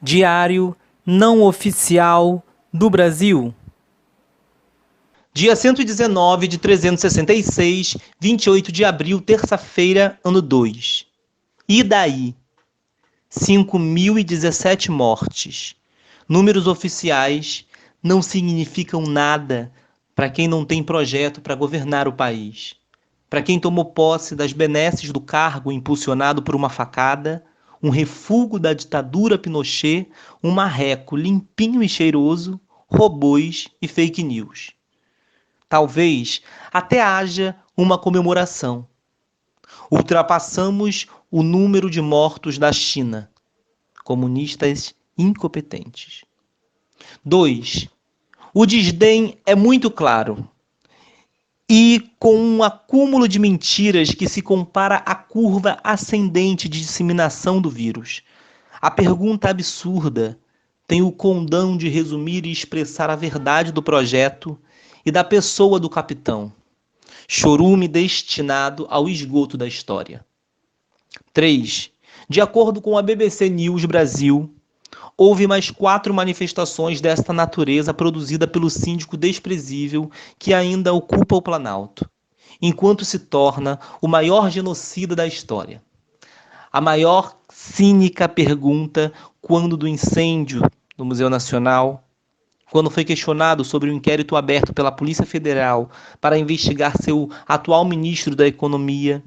Diário não oficial do Brasil. Dia 119 de 366, 28 de abril, terça-feira, ano 2. E daí? 5.017 mortes. Números oficiais não significam nada para quem não tem projeto para governar o país. Para quem tomou posse das benesses do cargo impulsionado por uma facada, um refúgio da ditadura Pinochet, um marreco limpinho e cheiroso, robôs e fake news. Talvez até haja uma comemoração. Ultrapassamos o número de mortos da China. Comunistas incompetentes. 2. O desdém é muito claro. E com um acúmulo de mentiras que se compara à curva ascendente de disseminação do vírus. A pergunta absurda tem o condão de resumir e expressar a verdade do projeto e da pessoa do capitão. Chorume destinado ao esgoto da história. 3. De acordo com a BBC News Brasil, houve mais 4 manifestações desta natureza produzida pelo síndico desprezível que ainda ocupa o Planalto, enquanto se torna o maior genocida da história. A maior cínica pergunta quando do incêndio do Museu Nacional, quando foi questionado sobre o inquérito aberto pela Polícia Federal para investigar seu atual ministro da Economia,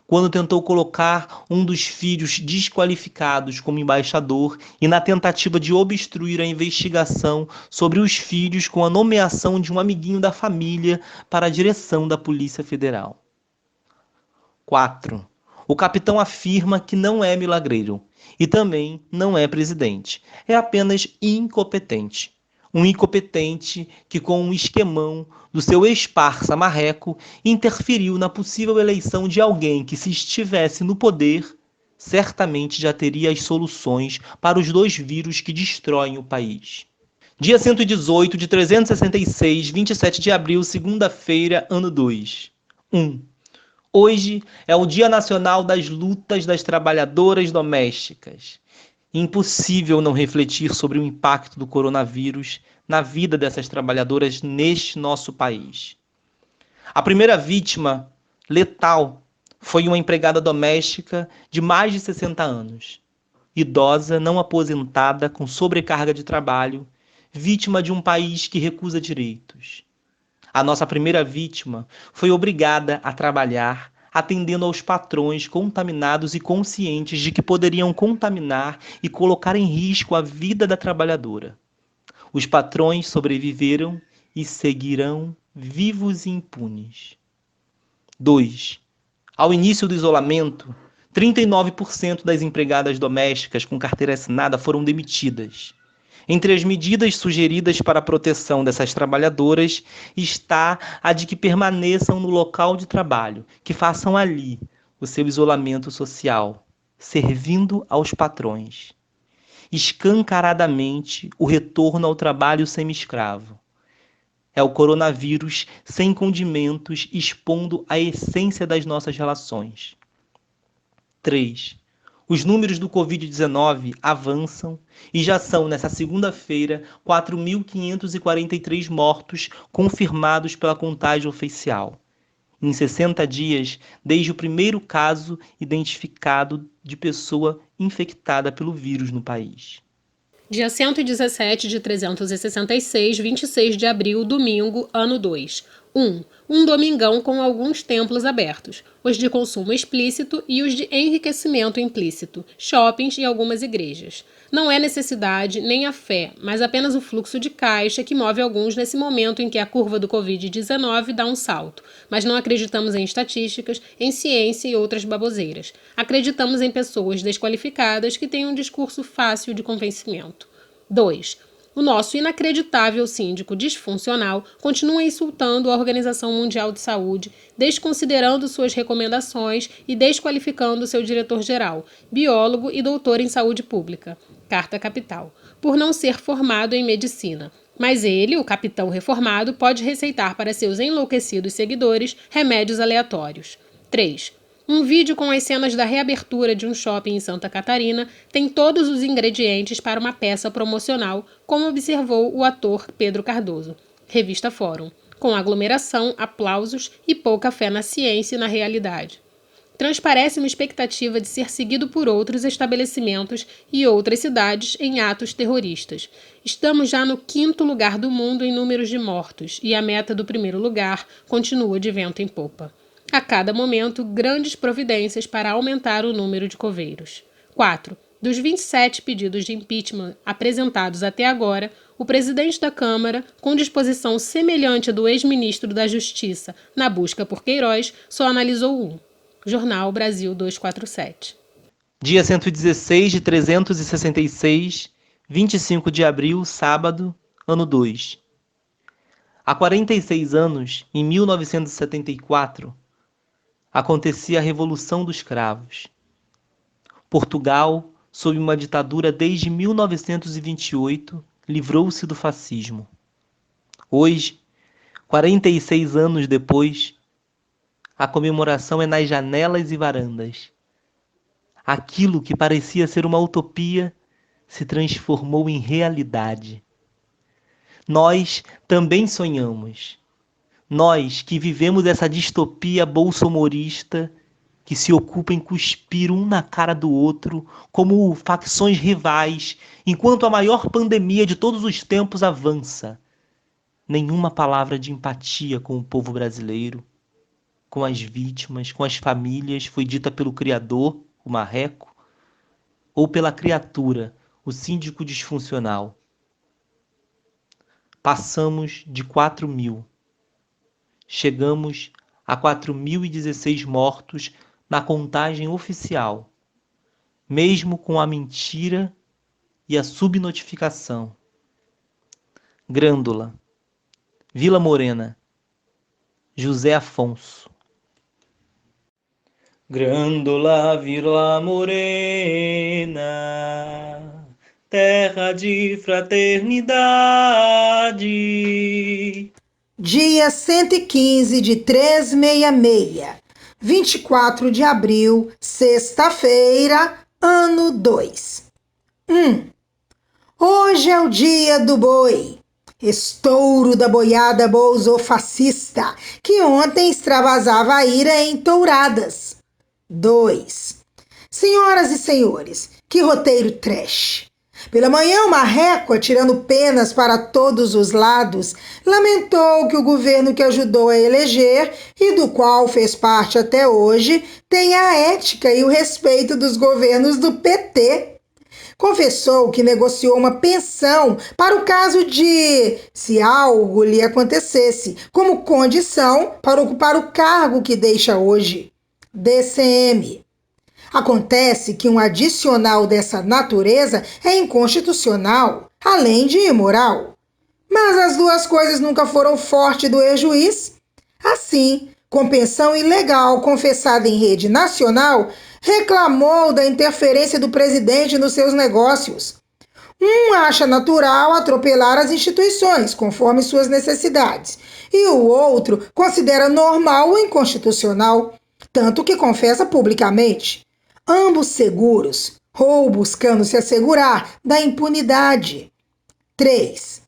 quando tentou colocar um dos filhos desqualificados como embaixador e na tentativa de obstruir a investigação sobre os filhos com a nomeação de um amiguinho da família para a direção da Polícia Federal. 4. O capitão afirma que não é milagreiro e também não é presidente. É apenas incompetente. Um incompetente que, com um esquemão do seu ex-parça marreco, interferiu na possível eleição de alguém que, se estivesse no poder, certamente já teria as soluções para os 2 vírus que destroem o país. Dia 118 de 366, 27 de abril, segunda-feira, ano 2. 1. Hoje é o Dia Nacional das Lutas das Trabalhadoras Domésticas. Impossível não refletir sobre o impacto do coronavírus na vida dessas trabalhadoras neste nosso país. A primeira vítima letal foi uma empregada doméstica de mais de 60 anos, idosa, não aposentada, com sobrecarga de trabalho, vítima de um país que recusa direitos. A nossa primeira vítima foi obrigada a trabalhar atendendo aos patrões contaminados e conscientes de que poderiam contaminar e colocar em risco a vida da trabalhadora. Os patrões sobreviveram e seguirão vivos e impunes. 2. Ao início do isolamento, 39% das empregadas domésticas com carteira assinada foram demitidas. Entre as medidas sugeridas para a proteção dessas trabalhadoras está a de que permaneçam no local de trabalho, que façam ali o seu isolamento social, servindo aos patrões. Escancaradamente, o retorno ao trabalho semi-escravo. É o coronavírus sem condimentos expondo a essência das nossas relações. 3. Os números do Covid-19 avançam e já são, nesta segunda-feira, 4.543 mortos confirmados pela contagem oficial. Em 60 dias, desde o primeiro caso identificado de pessoa infectada pelo vírus no país. Dia 117 de 366, 26 de abril, domingo, ano 2. 1. Um domingão com alguns templos abertos, os de consumo explícito e os de enriquecimento implícito, shoppings e algumas igrejas. Não é necessidade nem a fé, mas apenas o fluxo de caixa que move alguns nesse momento em que a curva do Covid-19 dá um salto. Mas não acreditamos em estatísticas, em ciência e outras baboseiras. Acreditamos em pessoas desqualificadas que têm um discurso fácil de convencimento. 2. O nosso inacreditável síndico disfuncional continua insultando a Organização Mundial de Saúde, desconsiderando suas recomendações e desqualificando seu diretor-geral, biólogo e doutor em saúde pública, Carta Capital, por não ser formado em medicina. Mas ele, o capitão reformado, pode receitar para seus enlouquecidos seguidores remédios aleatórios. 3. Um vídeo com as cenas da reabertura de um shopping em Santa Catarina tem todos os ingredientes para uma peça promocional, como observou o ator Pedro Cardoso. Revista Fórum. Com aglomeração, aplausos e pouca fé na ciência e na realidade. Transparece uma expectativa de ser seguido por outros estabelecimentos e outras cidades em atos terroristas. Estamos já no 5º lugar do mundo em números de mortos e a meta do 1º lugar continua de vento em popa. A cada momento, grandes providências para aumentar o número de coveiros. 4. Dos 27 pedidos de impeachment apresentados até agora, o presidente da Câmara, com disposição semelhante à do ex-ministro da Justiça na busca por Queiroz, só analisou um. Jornal Brasil 247. Dia 116 de 366, 25 de abril, sábado, ano 2. Há 46 anos, em 1974, acontecia a Revolução dos Cravos. Portugal, sob uma ditadura desde 1928, livrou-se do fascismo. Hoje, 46 anos depois, a comemoração é nas janelas e varandas. Aquilo que parecia ser uma utopia se transformou em realidade. Nós também sonhamos. Nós que vivemos essa distopia bolsomorista que se ocupa em cuspir um na cara do outro como facções rivais, enquanto a maior pandemia de todos os tempos avança. Nenhuma palavra de empatia com o povo brasileiro, com as vítimas, com as famílias, foi dita pelo Criador, o marreco, ou pela criatura, o síndico disfuncional. Passamos de 4.000. Chegamos a 4.016 mortos na contagem oficial, mesmo com a mentira e a subnotificação. Grândola, Vila Morena, José Afonso. Grândola, Vila Morena, terra de fraternidade. Dia 115 de 366, 24 de abril, sexta-feira, ano 2. Hoje é o dia do boi, estouro da boiada bolsofascista, que ontem extravasava a ira em touradas. 2. Senhoras e senhores, que roteiro trash. Pela manhã, o marreco, atirando penas para todos os lados, lamentou que o governo que ajudou a eleger e do qual fez parte até hoje tenha a ética e o respeito dos governos do PT. Confessou que negociou uma pensão para o caso de, se algo lhe acontecesse, como condição para ocupar o cargo que deixa hoje. DCM. Acontece que um adicional dessa natureza é inconstitucional, além de imoral. Mas as duas coisas nunca foram forte do ex-juiz. Assim, com pensão ilegal confessada em rede nacional, reclamou da interferência do presidente nos seus negócios. Um acha natural atropelar as instituições, conforme suas necessidades, e o outro considera normal o inconstitucional, tanto que confessa publicamente. Ambos seguros, ou buscando se assegurar da impunidade. 3.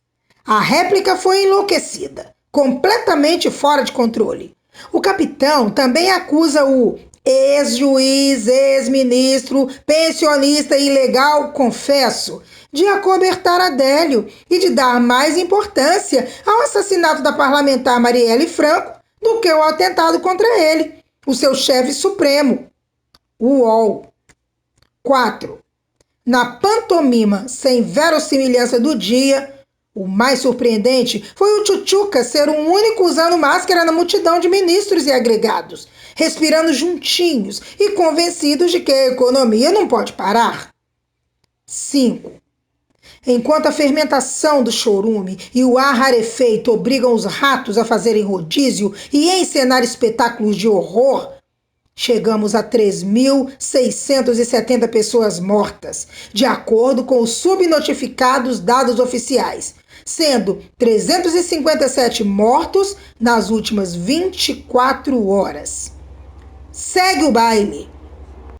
A réplica foi enlouquecida, completamente fora de controle. O capitão também acusa o ex-juiz, ex-ministro, pensionista ilegal, confesso, de acobertar Adélio e de dar mais importância ao assassinato da parlamentar Marielle Franco do que ao atentado contra ele, o seu chefe supremo. UOL. 4. Na pantomima sem verossimilhança do dia, o mais surpreendente foi o Tchutchuca ser um único usando máscara na multidão de ministros e agregados, respirando juntinhos e convencidos de que a economia não pode parar. 5. Enquanto a fermentação do chorume e o ar rarefeito obrigam os ratos a fazerem rodízio e encenar espetáculos de horror, chegamos a 3.670 pessoas mortas, de acordo com os subnotificados dados oficiais, sendo 357 mortos nas últimas 24 horas. Segue o baile.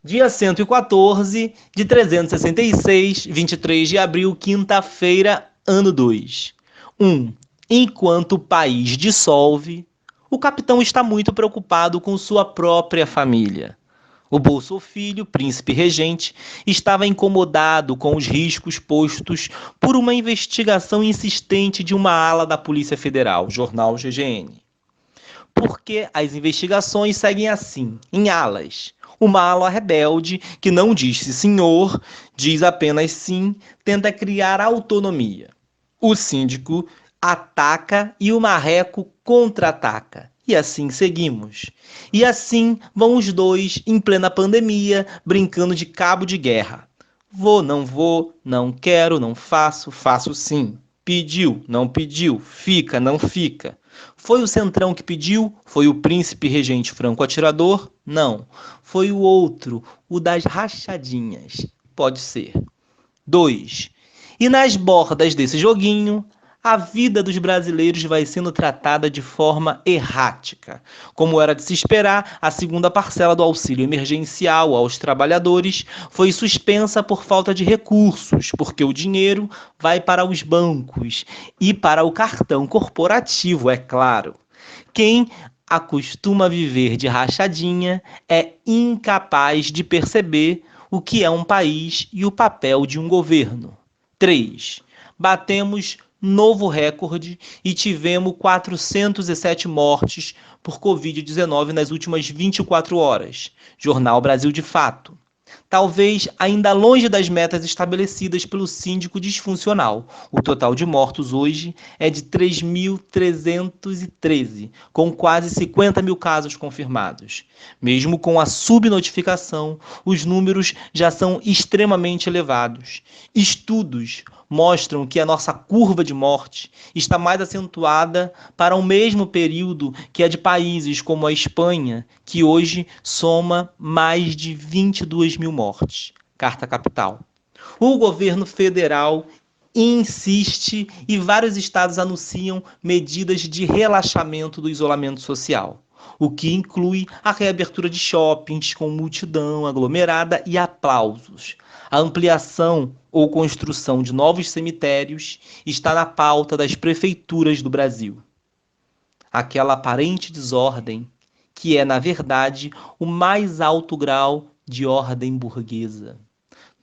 Dia 114 de 366, 23 de abril, quinta-feira, ano 2. 1. Enquanto o país dissolve, o capitão está muito preocupado com sua própria família. O Bolso Filho, príncipe regente, estava incomodado com os riscos postos por uma investigação insistente de uma ala da Polícia Federal, jornal GGN. Porque as investigações seguem assim, em alas. Uma ala rebelde, que não diz sim senhor, diz apenas sim, tenta criar autonomia. O síndico ataca e o marreco contra-ataca. E assim seguimos. E assim vão os dois, em plena pandemia, brincando de cabo de guerra. Vou, não quero, não faço, faço sim. Pediu, não pediu, fica, não fica. Foi o Centrão que pediu? Foi o príncipe regente franco atirador? Não. Foi o outro, o das rachadinhas. Pode ser. 2. E nas bordas desse joguinho, a vida dos brasileiros vai sendo tratada de forma errática. Como era de se esperar, a segunda parcela do auxílio emergencial aos trabalhadores foi suspensa por falta de recursos, porque o dinheiro vai para os bancos e para o cartão corporativo, é claro. Quem acostuma viver de rachadinha é incapaz de perceber o que é um país e o papel de um governo. 3. Batemos novo recorde e tivemos 407 mortes por Covid-19 nas últimas 24 horas. Jornal Brasil de Fato. Talvez ainda longe das metas estabelecidas pelo síndico disfuncional. O total de mortos hoje é de 3.313, com quase 50 mil casos confirmados. Mesmo com a subnotificação, os números já são extremamente elevados. Estudos mostram que a nossa curva de morte está mais acentuada para o mesmo período que a de países como a Espanha, que hoje soma mais de 22 mil mortes. Carta Capital. O governo federal insiste e vários estados anunciam medidas de relaxamento do isolamento social, o que inclui a reabertura de shoppings com multidão aglomerada e aplausos. A ampliação ou construção de novos cemitérios está na pauta das prefeituras do Brasil. Aquela aparente desordem que é, na verdade, o mais alto grau de ordem burguesa.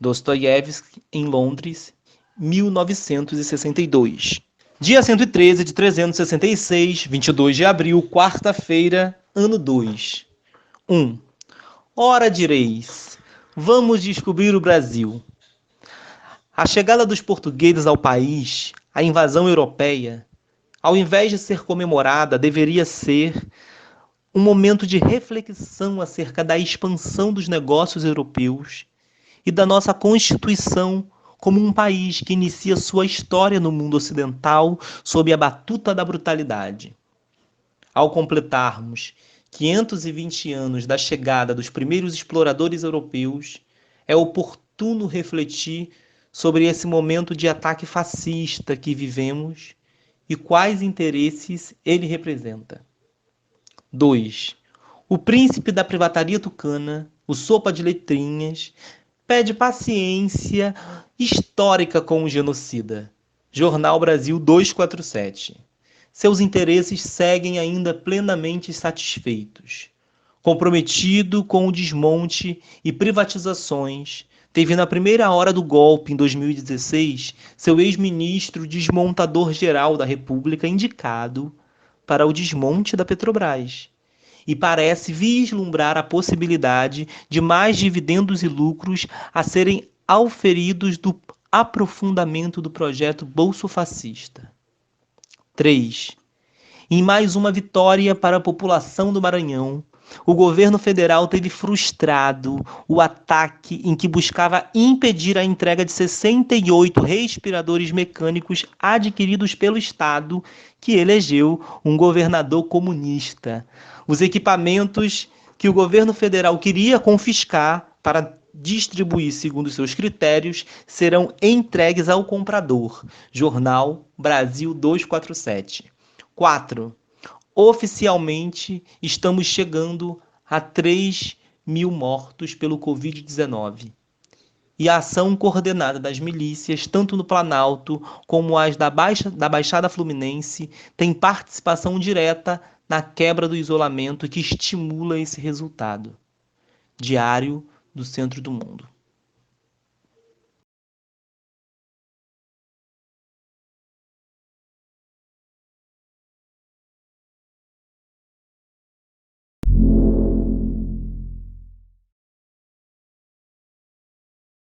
Dostoiévski, em Londres, 1962. Dia 113 de 366, 22 de abril, quarta-feira, ano 2. 1. Ora direis, vamos descobrir o Brasil. A chegada dos portugueses ao país, a invasão europeia, ao invés de ser comemorada, deveria ser um momento de reflexão acerca da expansão dos negócios europeus e da nossa Constituição como um país que inicia sua história no mundo ocidental sob a batuta da brutalidade. Ao completarmos 520 anos da chegada dos primeiros exploradores europeus, é oportuno refletir sobre esse momento de ataque fascista que vivemos e quais interesses ele representa. 2. O príncipe da privataria tucana, o sopa de letrinhas, pede paciência histórica com o genocida. Jornal Brasil 247. Seus interesses seguem ainda plenamente satisfeitos. Comprometido com o desmonte e privatizações, teve na primeira hora do golpe, em 2016, seu ex-ministro desmontador-geral da República indicado para o desmonte da Petrobras. E parece vislumbrar a possibilidade de mais dividendos e lucros a serem auferidos do aprofundamento do projeto bolsofascista. 3. Em mais uma vitória para a população do Maranhão, o governo federal teve frustrado o ataque em que buscava impedir a entrega de 68 respiradores mecânicos adquiridos pelo Estado, que elegeu um governador comunista. Os equipamentos que o governo federal queria confiscar para distribuir segundo seus critérios serão entregues ao comprador. Jornal Brasil 247. 4. Oficialmente, estamos chegando a 3 mil mortos pelo Covid-19. E a ação coordenada das milícias, tanto no Planalto como as da Baixada Fluminense, tem participação direta na quebra do isolamento que estimula esse resultado. Diário do Centro do Mundo.